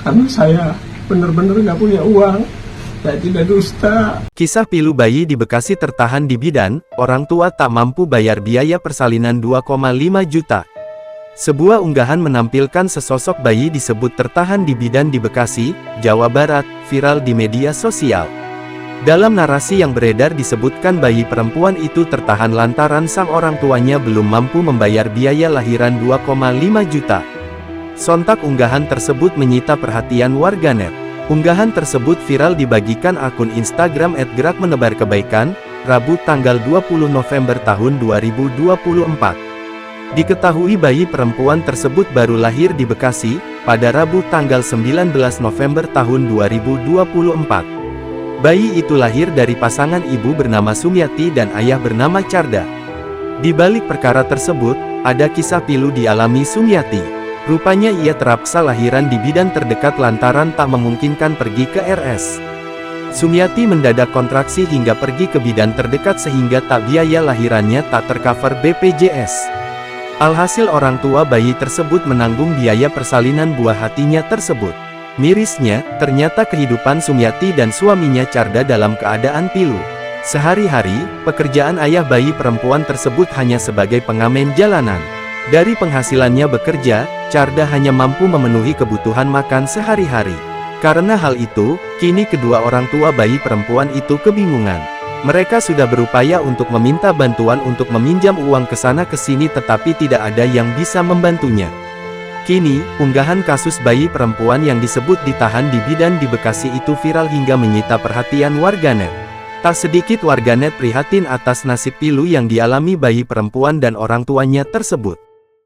karena saya benar-benar nggak punya uang. Saya tidak dusta. Kisah pilu bayi di Bekasi tertahan di bidan, orang tua tak mampu bayar biaya persalinan 2,5 juta. Sebuah unggahan menampilkan sesosok bayi disebut tertahan di bidan di Bekasi, Jawa Barat, viral di media sosial. Dalam narasi yang beredar disebutkan bayi perempuan itu tertahan lantaran sang orang tuanya belum mampu membayar biaya lahiran 2,5 juta. Sontak unggahan tersebut menyita perhatian warganet. Unggahan tersebut viral dibagikan akun Instagram @gerakmenebarkebaikan, Rabu tanggal 20 November tahun 2024. Diketahui bayi perempuan tersebut baru lahir di Bekasi, pada Rabu tanggal 19 November tahun 2024. Bayi itu lahir dari pasangan ibu bernama Sumiati dan ayah bernama Carda. Di balik perkara tersebut, ada kisah pilu dialami Sumiati. Rupanya ia terpaksa lahiran di bidan terdekat lantaran tak memungkinkan pergi ke RS. Sumiati mendadak kontraksi hingga pergi ke bidan terdekat sehingga biaya lahirannya tak tercover BPJS. Alhasil orang tua bayi tersebut menanggung biaya persalinan buah hatinya tersebut. Mirisnya, ternyata kehidupan Sumiati dan suaminya Carda dalam keadaan pilu. Sehari-hari, pekerjaan ayah bayi perempuan tersebut hanya sebagai pengamen jalanan. Dari penghasilannya bekerja, Carda hanya mampu memenuhi kebutuhan makan sehari-hari. Karena hal itu, kini kedua orang tua bayi perempuan itu kebingungan. Mereka sudah berupaya untuk meminta bantuan untuk meminjam uang ke sana ke sini tetapi tidak ada yang bisa membantunya. Kini, unggahan kasus bayi perempuan yang disebut ditahan di bidan di Bekasi itu viral hingga menyita perhatian warganet. Tak sedikit warganet prihatin atas nasib pilu yang dialami bayi perempuan dan orang tuanya tersebut.